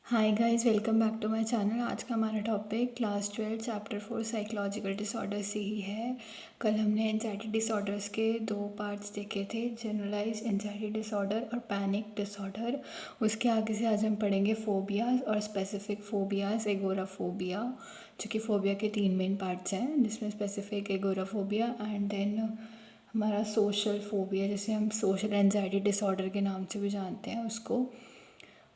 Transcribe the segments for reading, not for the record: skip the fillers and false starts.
Hi guys, welcome back to my channel. आज का हमारा topic class 12 chapter 4 psychological disorder से ही है। कल हमने एंजाइटी डिसऑर्डर्स के 2 पार्ट्स देखे थे, जनरलाइज एंजाइटी डिसऑर्डर और पैनिक डिसऑर्डर। उसके आगे से आज हम पढ़ेंगे फोबियाज़ और स्पेसिफिक फोबियाज़, एगोराफोबिया, जो कि फोबिया के 3 मेन पार्ट्स हैं, जिसमें स्पेसिफिक, एगोराफोबिया एंड देन हमारा सोशल फोबिया, जिसे हम सोशल एंजाइटी डिसऑर्डर के नाम से भी जानते हैं उसको।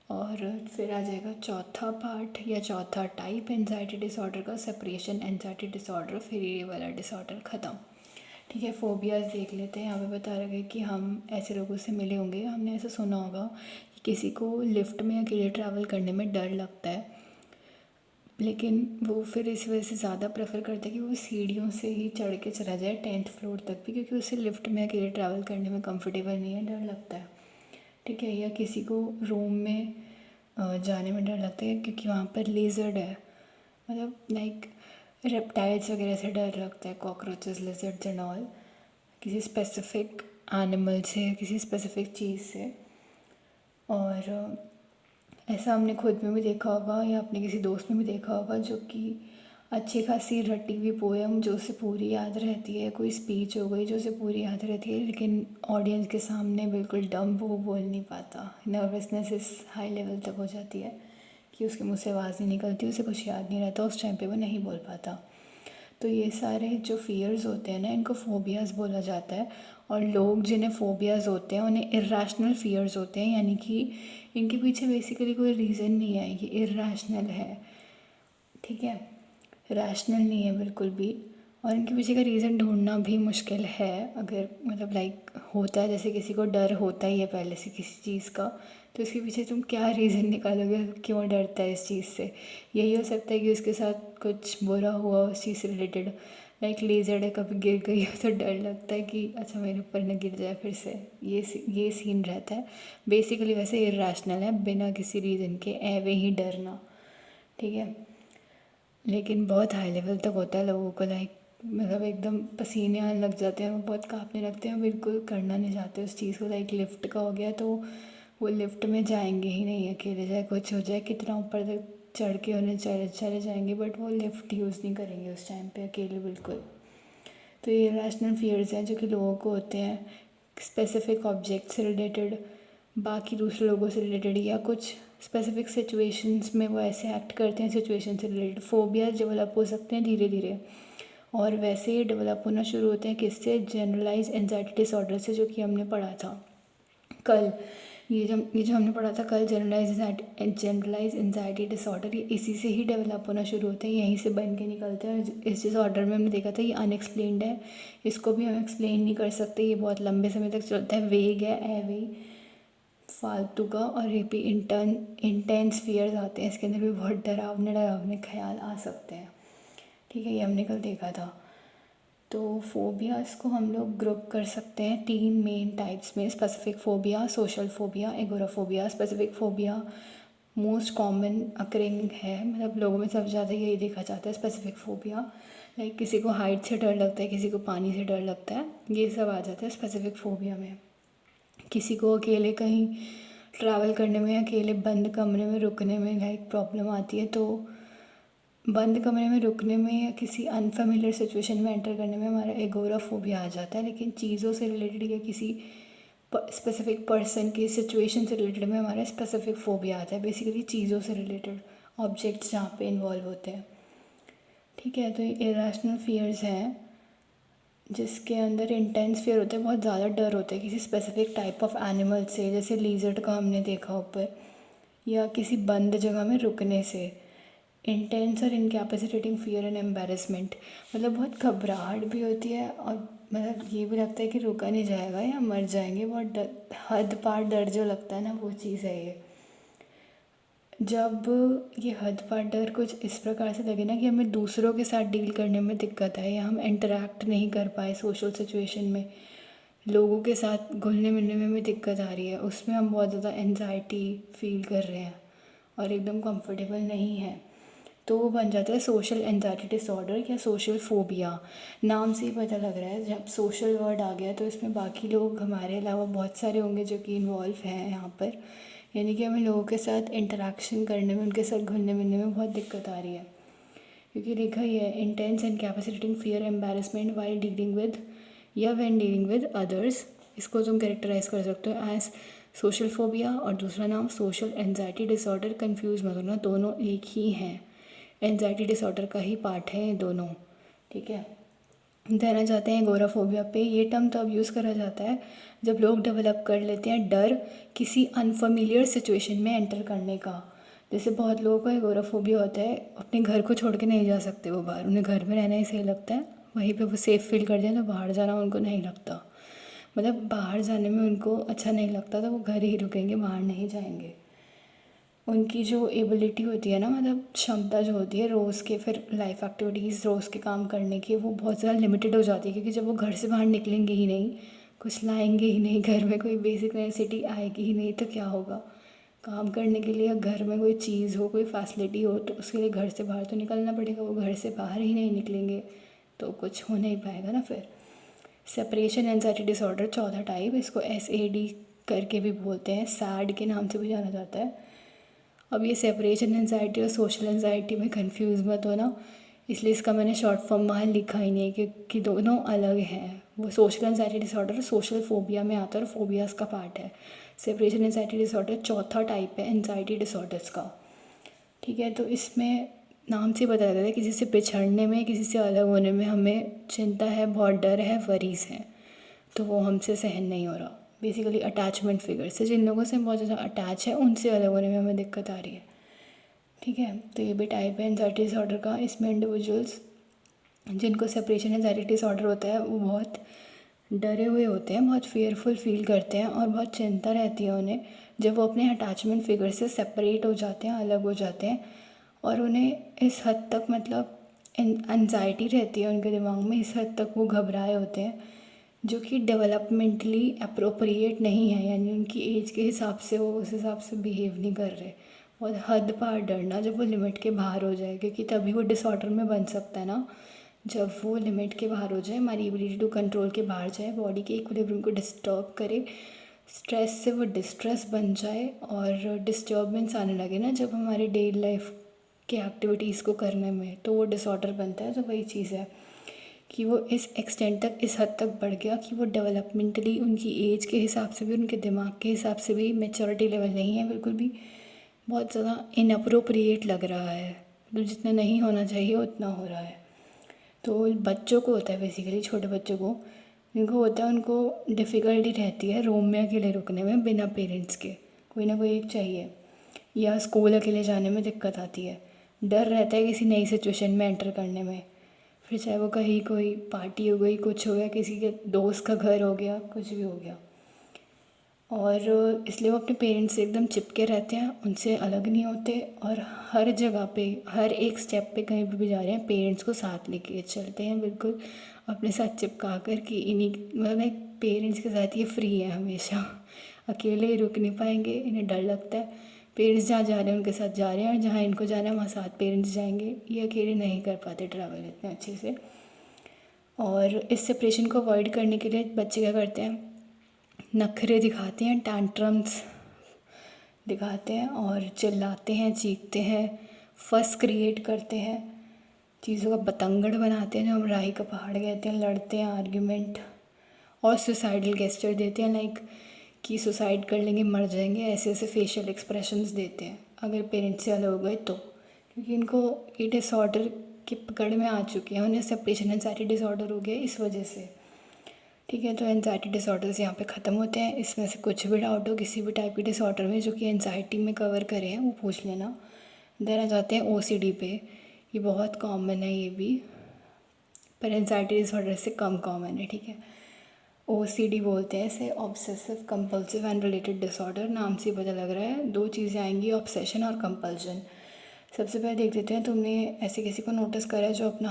और फिर आ जाएगा चौथा पार्ट या चौथा टाइप एंजाइटी डिसऑर्डर का, सेपरेशन एंजाइटी डिसऑर्डर, फिर ये वाला डिसऑर्डर ख़त्म। ठीक है, फोबियाज़ देख लेते हैं। यहाँ पे बता रखा है कि हम ऐसे लोगों से मिले होंगे, हमने ऐसा सुना होगा कि किसी को लिफ्ट में अकेले ट्रैवल करने में डर लगता है, लेकिन वो फिर इस वजह से ज़्यादा प्रेफर करता है कि वो सीढ़ियों से ही चढ़ के चला जाए 10th फ्लोर तक भी, क्योंकि उसे लिफ्ट में अकेले ट्रैवल करने में कंफर्टेबल नहीं है, डर लगता है। ठीक है, या किसी को रूम में जाने में डर लगता है क्योंकि वहाँ पर लेज़र्ड है, मतलब लाइक रेप्टाइल्स वगैरह से डर लगता है, कॉकरोचेस, लिजर्ड्स एंड ऑल, किसी स्पेसिफिक एनिमल से, किसी स्पेसिफिक चीज़ से। और ऐसा हमने खुद में भी देखा होगा या अपने किसी दोस्त में भी देखा होगा, जो कि अच्छी खासी रटी हुई पोएम जो उसे पूरी याद रहती है, कोई स्पीच हो गई जो उसे पूरी याद रहती है, लेकिन ऑडियंस के सामने बिल्कुल डम्ब, वो बोल नहीं पाता। नर्वसनेस इस हाई लेवल तक हो जाती है कि उसके मुँह से आवाज़ नहीं निकलती, उसे कुछ याद नहीं रहता, उस टाइम पे वो नहीं बोल पाता। तो ये सारे जो फ़ियर्स होते हैं ना, इनको फ़ोबियाज़ बोला जाता है। और लोग जिन्हें फ़ोबियाज़ होते हैं उन्हें इर्राशनल फ़ियर्स होते हैं, यानी कि इनके पीछे बेसिकली कोई रीज़न नहीं है, ये इर्राशनल है। ठीक है, रैशनल नहीं है बिल्कुल भी, और इनके पीछे का रीज़न ढूंढना भी मुश्किल है। अगर मतलब लाइक होता है, जैसे किसी को डर होता ही है पहले से किसी चीज़ का, तो इसके पीछे तुम क्या रीज़न निकालोगे, क्यों डरता है इस चीज़ से। यही हो सकता है कि उसके साथ कुछ बुरा हुआ उस चीज़ से रिलेटेड, लाइक लेज़र्ड है, कभी गिर गई हो तो डर लगता है कि अच्छा मेरे ऊपर न गिर जाए फिर से, ये सीन रहता है। बेसिकली वैसे इर्राशनल है, बिना किसी रीज़न के एवे ही डरना। ठीक है, लेकिन बहुत हाई लेवल तक होता है लोगों को, लाइक मतलब एकदम पसीने आने लग जाते हैं, वो बहुत काँपने लगते हैं, बिल्कुल करना नहीं चाहते उस चीज़ को। लाइक लिफ्ट का हो गया तो वो लिफ्ट में जाएंगे ही नहीं अकेले, चाहे कुछ हो जाए, कितना ऊपर तक चढ़ के उन्हें चले चले जाएंगे, बट वो लिफ्ट यूज़ नहीं करेंगे उस टाइम पे अकेले बिल्कुल। तो ये रैशनल फियर्स हैं जो कि लोगों को होते हैं, स्पेसिफिक ऑब्जेक्ट से रिलेटेड, बाकी दूसरे लोगों से रिलेटेड, या कुछ स्पेसिफिक सिचुएशंस में वो ऐसे एक्ट करते हैं सिचुएशन से रिलेटेड। फोबियाज डेवलप हो सकते हैं धीरे धीरे, और वैसे ही डेवलप होना शुरू होते हैं किससे, जनरलाइज एंजाइटी डिसऑर्डर से, जो कि हमने पढ़ा था कल। ये जो हमने पढ़ा था कल, जनरलाइज एंजाइटी डिसऑर्डर, ये इसी से ही डेवलप होना शुरू होते हैं, यहीं से बन के निकलते हैं। इस डिसऑर्डर में हमने देखा था ये अनएक्सप्लेन्ड है, इसको भी हम एक्सप्लेन नहीं कर सकते, ये बहुत लंबे समय तक चलता है, वेग है, एवे फालतू का। और ये भी इंटेंस फियर्स आते हैं इसके अंदर भी, बहुत डरावने डरावने ख्याल आ सकते हैं। ठीक है, ये हमने कल देखा था। तो फोबियाज़ को हम लोग ग्रुप कर सकते हैं 3 मेन टाइप्स में, specific phobia, social phobia, agoraphobia. Specific phobia most common occurring है, मतलब लोगों में सबसे ज़्यादा यही देखा जाता है, स्पेसिफिक फ़ोबिया। लाइक किसी को हाइट से डर लगता है, किसी को पानी से डर लगता है, ये सब आ जाता है स्पेसिफिक फ़ोबिया में। किसी को अकेले कहीं ट्रैवल करने में, अकेले बंद कमरे में रुकने में लाइक प्रॉब्लम आती है, तो बंद कमरे में रुकने में या किसी अनफेमिलियर सिचुएशन में एंटर करने में हमारा एगोराफोबिया आ जाता है। लेकिन चीज़ों से रिलेटेड या किसी स्पेसिफिक पर्सन की सिचुएशन से रिलेटेड में हमारा स्पेसिफिक फोबिया आता है, बेसिकली चीज़ों से रिलेटेड, ऑब्जेक्ट्स जहाँ पे इन्वॉल्व होते हैं। ठीक है, तो ये इरेशनल फियर्स हैं जिसके अंदर इंटेंस फियर होता है, बहुत ज़्यादा डर होता है किसी स्पेसिफिक टाइप ऑफ एनिमल से, जैसे लीजर्ड का हमने देखा ऊपर, या किसी बंद जगह में रुकने से। इंटेंस और इनकैपेसिटेटिंग फियर एंड एम्बेरसमेंट, मतलब बहुत घबराहट भी होती है, और मतलब ये भी लगता है कि रुका नहीं जाएगा या मर जाएंगे, बहुत डर, हद पार डर जो लगता है ना, वो चीज़ है ये। जब ये हद पार डर कुछ इस प्रकार से लगे ना कि हमें दूसरों के साथ डील करने में दिक्कत है, या हम इंटरेक्ट नहीं कर पाए सोशल सिचुएशन में, लोगों के साथ घुलने मिलने में हमें दिक्कत आ रही है, उसमें हम बहुत ज़्यादा एनजाइटी फील कर रहे हैं और एकदम कंफर्टेबल नहीं है, तो वो बन जाता है सोशल एंजाइटी डिसऑर्डर या सोशल फोबिया। नाम से ही पता लग रहा है, जब सोशल वर्ड आ गया तो इसमें बाकी लोग हमारे अलावा बहुत सारे होंगे जो कि इन्वॉल्व हैं यहाँ पर, यानी कि हमें लोगों के साथ इंटरेक्शन करने में, उनके साथ घुलने मिलने में बहुत दिक्कत आ रही है। क्योंकि लिखा ही है intense and capacitating fear embarrassment while dealing with या व्हेन डीलिंग विद अदर्स। इसको तुम कैरेक्टराइज कर सकते हो एज सोशल फोबिया, और दूसरा नाम सोशल एंजाइटी डिसऑर्डर। कंफ्यूज मत होना, दोनों एक ही हैं, एंजाइटी डिसऑर्डर का ही पार्ट है ये दोनों, ठीक है। देना चाहते हैं एगोराफोबिया पे। ये टर्म तब यूज़ करा जाता है जब लोग डेवलप कर लेते हैं डर किसी अनफेमिलियर सिचुएशन में एंटर करने का। जैसे बहुत लोगों को एगोराफोबिया होता है, अपने घर को छोड़ के नहीं जा सकते वो बाहर, उन्हें घर में रहना ही सही लगता है, वहीं पे वो सेफ़ फील कर जाए, तो बाहर जाना उनको नहीं लगता, मतलब बाहर जाने में उनको अच्छा नहीं लगता, तो वो घर ही रुकेंगे, बाहर नहीं जाएंगे। उनकी जो एबिलिटी होती है ना, मतलब क्षमता जो होती है रोज़ के फिर लाइफ एक्टिविटीज़, रोज़ के काम करने की, वो बहुत ज़्यादा लिमिटेड हो जाती है। क्योंकि जब वो घर से बाहर निकलेंगे ही नहीं, कुछ लाएंगे ही नहीं, घर में कोई बेसिक नेसेसिटी आएगी ही नहीं, तो क्या होगा। काम करने के लिए घर में कोई चीज़ हो, कोई फैसिलिटी हो, तो उसके लिए घर से बाहर तो निकलना पड़ेगा। वो घर से बाहर ही नहीं निकलेंगे तो कुछ हो नहीं पाएगा ना। फिर सेपरेशन एंजाइटी डिसऑर्डर, चौथा टाइप, इसको SAD करके भी बोलते हैं, सैड के नाम से भी जाना जाता है। अब ये सेपरेशन एंजाइटी और सोशल एंजाइटी में कंफ्यूज मत होना, इसलिए इसका मैंने शॉर्ट फॉर्म बाहर लिखा ही नहीं कि दोनों अलग हैं। वो social anxiety disorder social phobia में आता है और फोबियाज़ का पार्ट है। सेपरेशन एंजाइटी डिसऑर्डर चौथा टाइप है एंजाइटी डिसऑर्डर्स का, ठीक है। तो इसमें नाम से बता देता है किसी से बिछड़ने में, किसी से अलग होने में हमें चिंता है, बहुत डर है, वरीज हैं, तो वो हमसे सहन नहीं हो रहा। बेसिकली अटैचमेंट फिगर से, जिन लोगों से हम बहुत ज़्यादा अटैच है उनसे अलग होने में हमें दिक्कत आ रही है, ठीक है। तो ये भी टाइप है एंजाइटी डिसऑर्डर का। इसमें इंडिविजुअल्स जिनको सेपरेशन एंजाइटी डिसऑर्डर होता है वो बहुत डरे हुए होते हैं, बहुत फेयरफुल फील करते हैं और बहुत चिंता रहती है उन्हें जब वो अपने अटैचमेंट फिगर से सेपरेट हो जाते हैं, अलग हो जाते हैं। और उन्हें इस हद तक मतलब एंजाइटी रहती है उनके दिमाग में, इस हद तक वो घबराए होते हैं, जो कि डेवलपमेंटली अप्रोप्रिएट नहीं है। यानी उनकी एज के हिसाब से वो उस हिसाब से बिहेव नहीं कर रहे। बहुत हद पार डरना जब वो लिमिट के बाहर हो जाए, क्योंकि तभी वो डिसऑर्डर में बन सकता है ना, जब वो लिमिट के बाहर हो जाए, हमारी एबिलिटी टू कंट्रोल के बाहर जाए, बॉडी के इक्विलिब्रियम को डिस्टर्ब करे, स्ट्रेस से वो डिस्ट्रेस बन जाए और डिस्टर्बेंस आने लगे ना जब हमारी डेली लाइफ के एक्टिविटीज़ को करने में, तो वो डिसऑर्डर बनता है। तो वही चीज़ है कि वो इस एक्सटेंट तक, इस हद तक बढ़ गया कि वो डेवलपमेंटली उनकी एज के हिसाब से भी, उनके दिमाग के हिसाब से भी मेच्योरिटी लेवल नहीं है बिल्कुल भी, बहुत ज़्यादा इनअप्रोप्रिएट लग रहा है, मतलब जितना नहीं होना चाहिए उतना हो रहा है। तो बच्चों को होता है, बेसिकली छोटे बच्चों को जिनको होता है, उनको डिफ़िकल्टी रहती है रूम में अकेले रुकने में बिना पेरेंट्स के, कोई ना कोई एक चाहिए, या स्कूल अकेले जाने में दिक्कत आती है, डर रहता है किसी नई सिचुएशन में एंटर करने में, फिर चाहे वो कहीं कोई पार्टी हो गई, कुछ हो गया, किसी के दोस्त का घर हो गया, कुछ भी हो गया, और इसलिए वो अपने पेरेंट्स से एकदम चिपके रहते हैं, उनसे अलग नहीं होते, और हर जगह पे, हर एक स्टेप पे कहीं भी जा रहे हैं पेरेंट्स को साथ लेके चलते हैं, बिल्कुल अपने साथ चिपका कर कि इन्हीं, मतलब एक पेरेंट्स के साथ ये फ्री है हमेशा, अकेले ही रुक नहीं पाएंगे, इन्हें डर लगता है, पेरेंट्स जहाँ जा रहे हैं उनके साथ जा रहे हैं, और जहाँ इनको जाना है वहाँ साथ पेरेंट्स जाएंगे, ये अकेले नहीं कर पाते ट्रैवल इतने अच्छे से। और इस सेपरेशन को अवॉइड करने के लिए बच्चे क्या करते हैं, नखरे दिखाते हैं, टैंट्रम्स दिखाते हैं और चिल्लाते हैं, चीखते हैं, फस क्रिएट करते हैं, चीज़ों का बतंगड़ बनाते हैं, जो हम राही का पहाड़ कहते हैं, लड़ते हैं, आर्ग्यूमेंट, और सुसाइडल गेस्चर देते हैं, लाइक कि सुसाइड कर लेंगे, मर जाएंगे, ऐसे ऐसे फेशियल एक्सप्रेशंस देते हैं अगर पेरेंट्स से अलग हो गए तो, क्योंकि इनको ये डिसऑर्डर की पकड़ में आ चुके हैं, उन्हें सेपरेशन एंजाइटी डिसऑर्डर हो गया इस वजह से, ठीक है। तो एंजाइटी डिसऑर्डर्स यहाँ पे ख़त्म होते हैं। इसमें से कुछ भी डाउट हो किसी भी टाइप के डिसऑर्डर में जो कि एंजाइटी में कवर करे हैं, वो पूछ लेना। देन आ जाते हैं OCD पे, ये बहुत कॉमन है ये भी, पर एंजाइटी डिसऑर्डर से कम कॉमन है, ठीक है। OCD बोलते हैं इसे, obsessive compulsive and related disorder, नाम से पता लग रहा है दो चीज़ें आएंगी, ऑब्सेशन और कंपल्शन। सबसे पहले देख लेते हैं, तुमने ऐसे किसी को नोटिस करा है जो अपना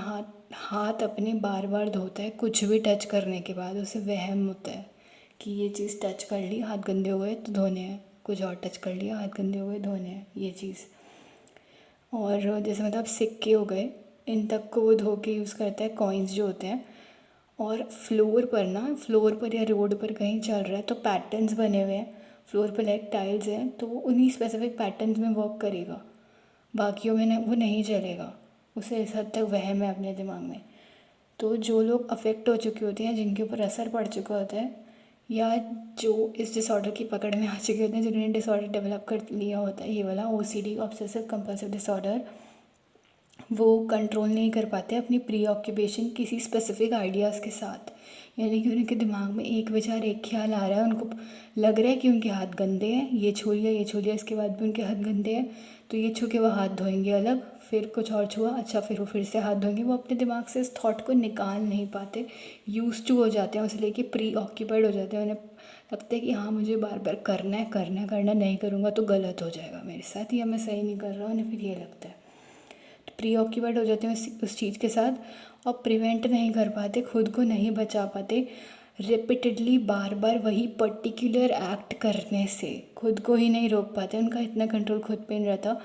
हाथ अपने बार बार धोता है कुछ भी टच करने के बाद, उसे वहम होता है कि ये चीज़ टच कर ली, हाथ गंदे हो गए तो धोने हैं, कुछ और टच कर लिया, हाथ गंदे हो गए, धोने हैं, ये चीज़। और जैसे मतलब सिक्के हो गए, इन तक को वो धो के यूज़ करता है, कॉइन्स जो होते हैं। और फ्लोर पर या रोड पर कहीं चल रहा है तो पैटर्न्स बने हुए हैं, फ्लोर पे लाइक टाइल्स हैं तो वो उन्हीं स्पेसिफिक पैटर्न्स में वर्क करेगा, बाकियों में वो नहीं चलेगा। उसे इस हद तक वहम है अपने दिमाग में। तो जो लोग अफेक्ट हो चुके होते हैं, जिनके ऊपर असर पड़ चुका होता है, या जो इस डिसऑर्डर की पकड़ में आ चुके होते हैं, जिन्होंने डिसऑर्डर डेवलप कर लिया होता है, ये वाला ओसीडी, ऑब्सेसिव कंपल्सिव डिसऑर्डर, वो कंट्रोल नहीं कर पाते अपनी प्री ऑक्यूपेशन किसी स्पेसिफिक आइडियाज़ के साथ। यानी कि उनके दिमाग में एक विचार, एक ख्याल आ रहा है, उनको लग रहा है कि उनके हाथ गंदे हैं, ये छू लिया, ये छू लिया, इसके बाद भी उनके हाथ गंदे हैं, तो ये छू के वो हाथ धोएंगे अलग, फिर कुछ और छुआ, अच्छा फिर वो फिर से हाथ धोएंगे। वो अपने दिमाग से इस थॉट को निकाल नहीं पाते, यूज टू हो जाते हैं उसे लेके, प्री ऑक्यूपाइड हो जाते हैं। उन्हें लगता है कि हाँ मुझे बार बार करना है, करना है, करना, नहीं करूँगा तो गलत हो जाएगा मेरे साथ, या मैं सही नहीं कर रहा हूँ, उन्हें फिर ये लगता है। प्री ऑक्यूपाइड हो जाते हैं उस चीज़ के साथ, और प्रिवेंट नहीं कर पाते, खुद को नहीं बचा पाते, रिपीटेडली बार बार वही पर्टिकुलर एक्ट करने से खुद को ही नहीं रोक पाते। उनका इतना कंट्रोल खुद पे नहीं रहता,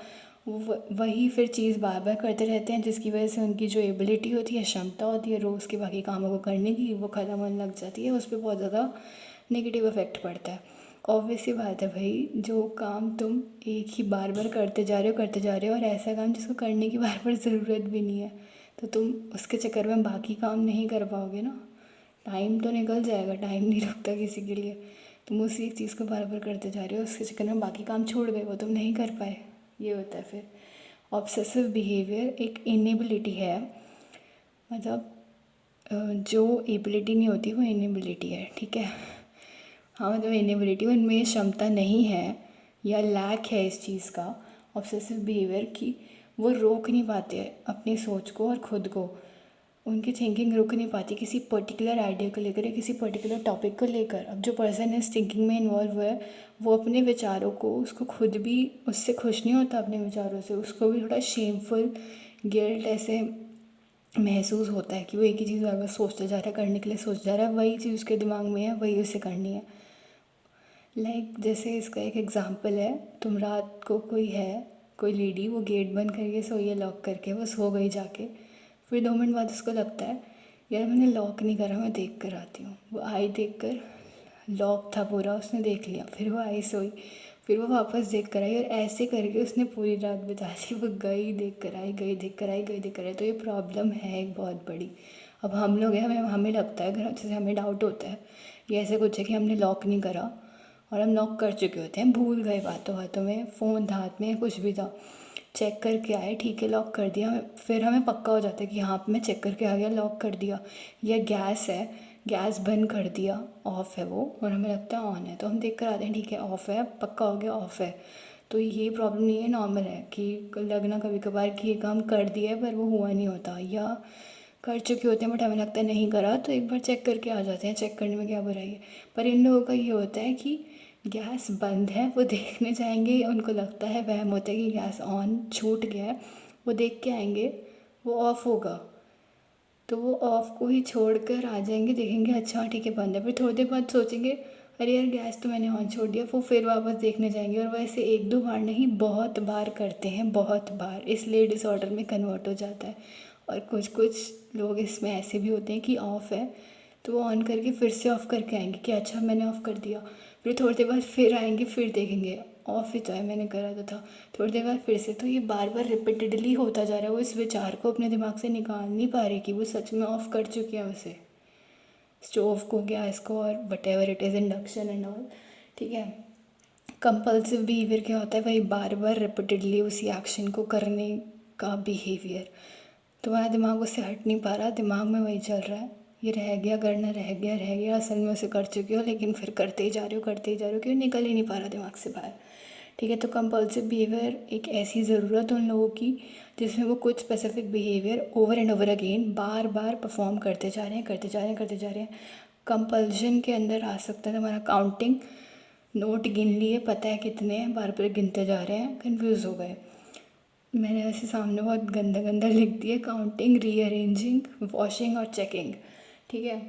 वही फिर चीज़ बार बार करते रहते हैं, जिसकी वजह से उनकी जो एबिलिटी होती है, क्षमता होती है रोज़ के बाकी कामों को करने की, वो ख़त्म होने लग जाती है। उस पर बहुत ज़्यादा नेगेटिव इफेक्ट पड़ता है। ऑब्वियस सी बात है भाई, जो काम तुम एक ही बार बार करते जा रहे हो, करते जा रहे हो, और ऐसा काम जिसको करने की बार बार ज़रूरत भी नहीं है, तो तुम उसके चक्कर में बाकी काम नहीं कर पाओगे ना। टाइम तो निकल जाएगा, टाइम नहीं रुकता किसी के लिए। तुम उसी एक चीज़ को बार बार करते जा रहे हो, उसके चक्कर में बाकी काम छूट गए, वो तुम नहीं कर पाए, ये होता है फिर। ऑब्सेसिव बिहेवियर एक इनेबिलिटी है, मतलब जो एबिलिटी नहीं होती वो इनेबिलिटी है, ठीक है। हाँ मतलब इनेबिलिटी, उनमें क्षमता नहीं है या लैक है इस चीज़ का, ऑब्सेसिव बिहेवियर की, वो रोक नहीं पाते अपनी सोच को और ख़ुद को। उनकी थिंकिंग रुक नहीं पाती किसी पर्टिकुलर आइडिया को लेकर या किसी पर्टिकुलर टॉपिक को लेकर। अब जो पर्सन इस थिंकिंग में इन्वॉल्व हुआ है, वो अपने विचारों को, उसको खुद भी उससे खुश नहीं होता अपने विचारों से, उसको भी थोड़ा शेमफुल, गिल्ट ऐसे महसूस होता है कि वो एक ही चीज़ बार बार सोचते जा रहा है, करने के लिए सोच जा रहा है, वही चीज़ उसके दिमाग में है, वही उसे करनी है। जैसे इसका एक एग्ज़ाम्पल है, तुम रात को कोई लेडी, वो गेट बंद करके सोई है लॉक करके, वो सो गई जाके, फिर 2 मिनट बाद उसको लगता है यार मैंने लॉक नहीं करा, मैं देख कर आती हूँ। वो आई, देख कर, लॉक था पूरा, उसने देख लिया, फिर वो आई सोई, फिर वो वापस देख कर आई, और ऐसे करके उसने पूरी रात बिता दी। वो गई देख कर आई, गई देख कर आई, गई देख कर आई। तो ये प्रॉब्लम है एक बहुत बड़ी। अब हम लोग हैं, हमें लगता है, अगर जैसे हमें डाउट होता है या ऐसे कुछ है कि हमने लॉक नहीं करा, और हम लॉक कर चुके होते हैं, भूल गए बातों बातों में, फ़ोन था हाथ में, कुछ भी था, चेक करके आए, ठीक है लॉक कर दिया, फिर हमें पक्का हो जाता है कि हाँ मैं चेक करके आ गया, लॉक कर दिया। या गैस है, गैस बंद कर दिया, ऑफ़ है वो, और हमें लगता है ऑन है, तो हम देख कर आते हैं, ठीक है ऑफ़ है, पक्का हो गया ऑफ़ है। तो ये प्रॉब्लम नहीं है, नॉर्मल है कि लगना कभी कभार कि ये काम कर दिया है पर वो हुआ नहीं होता, या कर चुके होते हैं बट हमें लगता है नहीं करा, तो एक बार चेक करके आ जाते हैं, चेक करने में क्या बुराई है। पर इन लोगों का ये होता है कि गैस बंद है, वो देखने जाएंगे, उनको लगता है, वहम होता है कि गैस ऑन छूट गया है, वो देख के आएंगे, वो ऑफ़ होगा, तो वो ऑफ़ को ही छोड़ कर आ जाएंगे, देखेंगे अच्छा ठीक है बंद है, फिर थोड़ी देर बाद सोचेंगे अरे यार गैस तो मैंने ऑन छोड़ दिया, वो फिर वापस देखने जाएंगे। और वैसे 1-2 बार नहीं, बहुत बार करते हैं, बहुत बार, इसलिए डिसऑर्डर में कन्वर्ट हो जाता है। और कुछ कुछ लोग इसमें ऐसे भी होते हैं कि ऑफ़ है तो वो ऑन करके फिर से ऑफ़ करके आएंगे कि अच्छा मैंने ऑफ़ कर दिया, फिर थोड़ी देर बाद फिर आएंगे, फिर देखेंगे ऑफ़ ही तो है, मैंने करा तो था, थोड़ी देर बाद फिर से। तो ये बार बार रिपीटेडली होता जा रहा है, वो इस विचार को अपने दिमाग से निकाल नहीं पा रही कि वो सच में ऑफ़ कर चुके हैं उसे, स्टोव को, गैस को, और what ever it is, induction and all, ठीक है। कंपल्सिव बिहेवियर क्या होता है, वही बार बार रिपीटेडली उसी एक्शन को करने का बिहेवियर। तुम्हारा दिमाग उससे हट नहीं पा रहा, दिमाग में वही चल रहा है, ये रह गया करना, रह गया रह गया, असल में उसे कर चुके हो लेकिन फिर करते ही जा रहे हो, करते ही जा रहे हो, क्यों निकल ही नहीं पा रहा दिमाग से बाहर, ठीक है। तो कंपल्सिव बिहेवियर एक ऐसी ज़रूरत उन लोगों की जिसमें वो कुछ specific behaviour over and over again bar bar perform करते जा रहे हैं, करते जा रहे हैं, करते जा रहे हैं। कंपल्शन के अंदर आ सकता है तुम्हारा काउंटिंग, नोट गिन लिए, पता है कितने हैं, बार बार गिनते जा रहे हैं, कन्फ्यूज़ हो गए। मैंने वैसे सामने बहुत गंदा गंदा लिख दिया, काउंटिंग, रीअरेंजिंग, वॉशिंग और चेकिंग, ठीक है।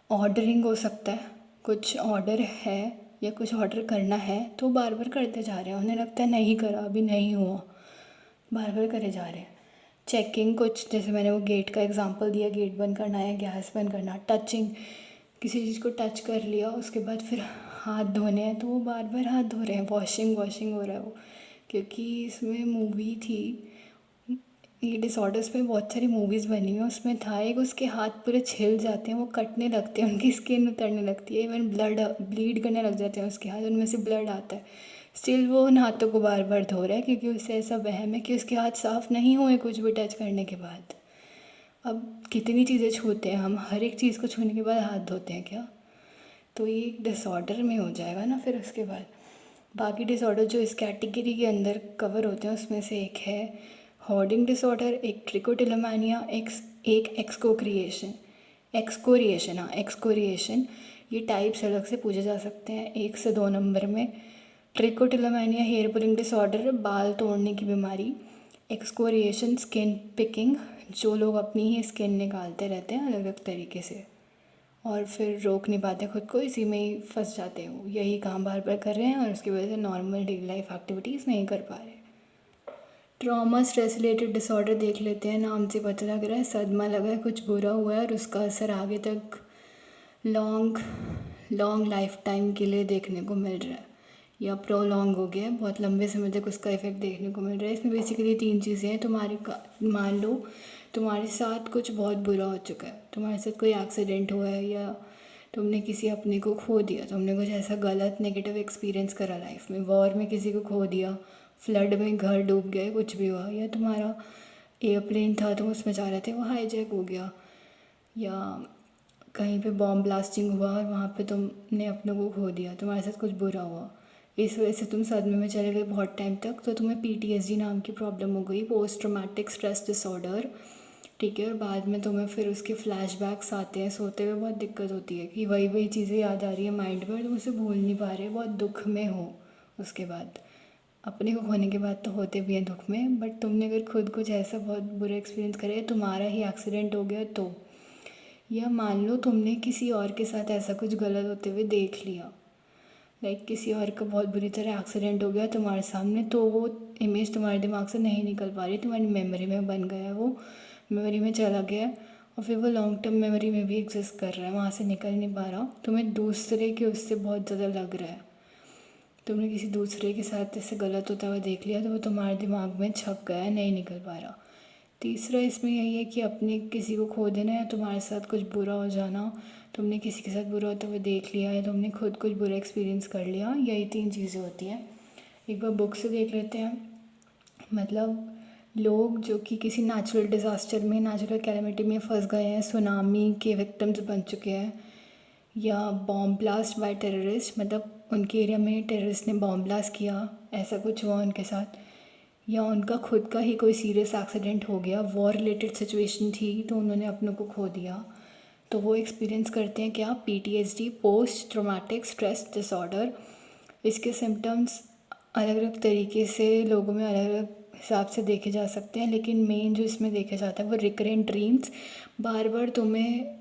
ऑर्डरिंग हो सकता है, कुछ ऑर्डर है या कुछ ऑर्डर करना है तो बार बार करते जा रहे हैं, उन्हें लगता है नहीं करा, अभी नहीं हुआ, बार बार करे जा रहे हैं। चेकिंग, कुछ जैसे मैंने वो गेट का एग्जांपल दिया, गेट बंद करना है, गैस बंद करना, टचिंग, किसी चीज़ को टच कर लिया, उसके बाद फिर हाथ धोने हैं तो वो बार बार हाथ धो रहे हैं, वॉशिंग वॉशिंग हो रहा है वो। क्योंकि इसमें मूवी थी, ये डिसऑर्डर्स पे बहुत सारी मूवीज़ बनी हुई हैं, उसमें था एक, उसके हाथ पूरे छिल जाते हैं, वो कटने लगते हैं, उनकी स्किन उतरने लगती है, इवन ब्लीड करने लग जाते हैं उसके हाथ, उनमें से ब्लड आता है। स्टिल वो उन हाथों को बार बार धो रहा है क्योंकि उसे ऐसा वहम है कि उसके हाथ साफ़ नहीं हुए कुछ भी टच करने के बाद। अब कितनी चीज़ें छूते हैं हम, हर एक चीज़ को छूने के बाद हाथ धोते हैं क्या? तो ये एक डिसऑर्डर में हो जाएगा ना फिर उसके बाद। बाकी डिसऑर्डर जो इस कैटेगरी के अंदर कवर होते हैं उसमें से एक है होर्डिंग डिसऑर्डर, एक ट्रिकोटिलोमानिया, एक एक्सकोरिएशन। हाँ, एक्सकोरिएशन। ये टाइप्स अलग से पूछे जा सकते हैं 1 से 2 नंबर में। ट्रिकोटिलोमानिया हेयर पुलिंग डिसऑर्डर, बाल तोड़ने की बीमारी। एक्सकोरिएशन स्किन पिकिंग, जो लोग अपनी ही स्किन निकालते रहते हैं अलग अलग तरीके से और फिर रोक नहीं पाते खुद को, इसी में ही फंस जाते हैं, वो यही काम बार बार कर रहे हैं और उसकी वजह से नॉर्मल डेली लाइफ एक्टिविटीज़ नहीं कर पा रहे। ट्रॉमा स्ट्रेस रिलेटेड डिसऑर्डर देख लेते हैं, नाम से पता लग रहा है सदमा लगा है, कुछ बुरा हुआ है और उसका असर आगे तक लॉन्ग लॉन्ग लाइफ टाइम के लिए देखने को मिल रहा है या प्रोलॉन्ग हो गया है, बहुत लंबे समय तक उसका इफेक्ट देखने को मिल रहा है। इसमें बेसिकली 3 चीज़ें हैं। मान लो तुम्हारे साथ कुछ बहुत बुरा हो चुका है, तुम्हारे साथ कोई एक्सीडेंट हुआ है या तुमने किसी अपने को खो दिया, तुमने कुछ ऐसा गलत नेगेटिव एक्सपीरियंस करा लाइफ में, वॉर में किसी को खो दिया, फ्लड में घर डूब गए, कुछ भी हुआ, या तुम्हारा एयरप्लेन था तुम उसमें जा रहे थे वो हाईजैक हो गया, या कहीं पे बॉम्ब ब्लास्टिंग हुआ और वहाँ पे तुमने अपनों को खो दिया, तुम्हारे साथ कुछ बुरा हुआ, इस वजह से तुम सदमे में चले गए बहुत टाइम तक, तो तुम्हें PTSD नाम की प्रॉब्लम हो गई, पोस्ट ट्रॉमेटिक स्ट्रेस डिसऑर्डर। ठीक है, और बाद में तुम्हें फिर उसके फ्लैशबैक्स आते हैं, सोते हुए बहुत दिक्कत होती है कि वही वही चीज़ें याद आ रही है माइंड में और तुम उसे भूल नहीं पा रहे, बहुत दुख में हो। उसके बाद अपने को खोने के बाद तो होते भी हैं दुख में, बट तुमने अगर खुद कुछ ऐसा बहुत बुरा एक्सपीरियंस करे, तुम्हारा ही एक्सीडेंट हो गया तो, या मान लो तुमने किसी और के साथ ऐसा कुछ गलत होते हुए देख लिया, लाइक किसी और का बहुत बुरी तरह एक्सीडेंट हो गया तुम्हारे सामने, तो वो इमेज तुम्हारे दिमाग से नहीं निकल पा रही, तुम्हारी मेमोरी में बन गया है, वो मेमोरी में चला गया और फिर वो लॉन्ग टर्म मेमोरी में भी एग्जिस्ट कर रहा है, वहाँ से निकल नहीं पा रहा, तुम्हें दूसरे के उससे बहुत ज़्यादा लग रहा है, तुमने किसी दूसरे के साथ इससे गलत होता हुआ देख लिया तो वो तुम्हारे दिमाग में छप गया है, नहीं निकल पा रहा। तीसरा इसमें यही है कि अपने किसी को खो देना या तुम्हारे साथ कुछ बुरा हो जाना, तुमने किसी के साथ बुरा होता हुआ देख लिया या तुमने खुद कुछ बुरा एक्सपीरियंस कर लिया, यही 3 चीज़ें होती हैं। एक बार बुक से देख लेते हैं। मतलब लोग जो कि किसी नेचुरल डिज़ास्टर में, नेचुरल कैलेमिटी में फंस गए हैं, सुनामी के विक्टिम्स बन चुके हैं, या बॉम्ब ब्लास्ट बाय टेररिस्ट, मतलब उनके एरिया में टेररिस्ट ने बॉम्ब ब्लास्ट किया, ऐसा कुछ हुआ उनके साथ, या उनका खुद का ही कोई सीरियस एक्सीडेंट हो गया, वॉर रिलेटेड सिचुएशन थी तो उन्होंने अपनों को खो दिया, तो वो एक्सपीरियंस करते हैं क्या, PTSD, post traumatic stress disorder. इसके सिम्टम्स अलग अलग तरीके से लोगों में अलग अलग हिसाब से देखे जा सकते हैं, लेकिन मेन जो इसमें देखा जाता है वो रिकरेंट ड्रीम्स, बार बार तुम्हें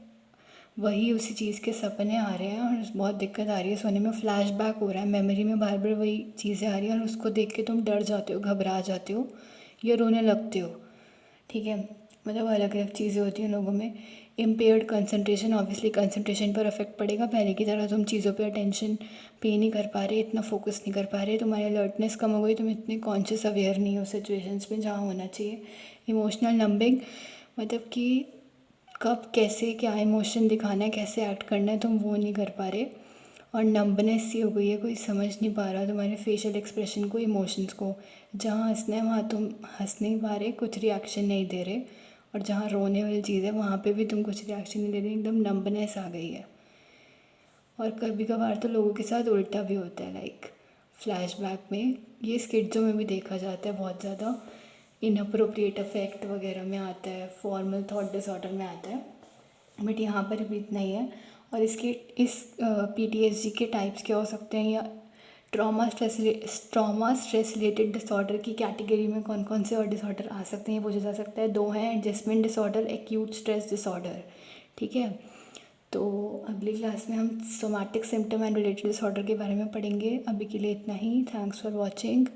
वही उसी चीज़ के सपने आ रहे हैं और बहुत दिक्कत आ रही है सोने में, फ्लैशबैक हो रहा है, मेमोरी में बार बार वही चीज़ें आ रही हैं और उसको देख के तुम डर जाते हो, घबरा जाते हो या रोने लगते हो। ठीक है, मतलब अलग अलग चीज़ें होती हैं लोगों में। इम्पेयर्ड कंसंट्रेशन, ऑब्वियसली कंसंट्रेशन पर अफेक्ट पड़ेगा, पहले की तरह तुम चीज़ों पे अटेंशन पे नहीं कर पा रहे, इतना फोकस नहीं कर पा रहे, तुम्हारी अलर्टनेस कम हो गई, तुम इतने कॉन्शियस अवेयर नहीं हो सिचुएशंस में जहाँ होना चाहिए। इमोशनल नंबिंग, मतलब कि कब कैसे क्या इमोशन दिखाना है, कैसे एक्ट करना है, तुम वो नहीं कर पा रहे, और नंबनेस सी हो गई है, कोई समझ नहीं पा रहा तुम्हारे फेशियल एक्सप्रेशन को, इमोशंस को, जहाँ हंसना है वहाँ तुम हंस नहीं पा रहे, कुछ रिएक्शन नहीं दे रहे, और जहाँ रोने वाली चीज़ है वहाँ पे भी तुम कुछ रिएक्शन नहीं दे रहे, एकदम नंबनेस आ गई है। और कभी कभार तो लोगों के साथ उल्टा भी होता है, लाइक फ्लैशबैक में, ये स्किट्सों में भी देखा जाता है बहुत ज़्यादा, इनअप्रोप्रिएट अफेक्ट वगैरह में आता है, फॉर्मल थॉट डिसऑर्डर में आता है, बट यहाँ पर भी इतना ही है। और इस PTSD के टाइप्स क्या हो सकते हैं, या ट्रॉमा स्ट्रेस रिलेटेड डिसऑर्डर की कैटेगरी में कौन कौन से और डिसऑर्डर आ सकते हैं ये पूछा जा सकता है। 2 हैं, adjustment disorder, acute stress disorder. ठीक है, तो अगली क्लास में हम somatic symptom and related disorder के बारे में पढ़ेंगे। अभी के लिए इतना ही, थैंक्स फॉर वॉचिंग।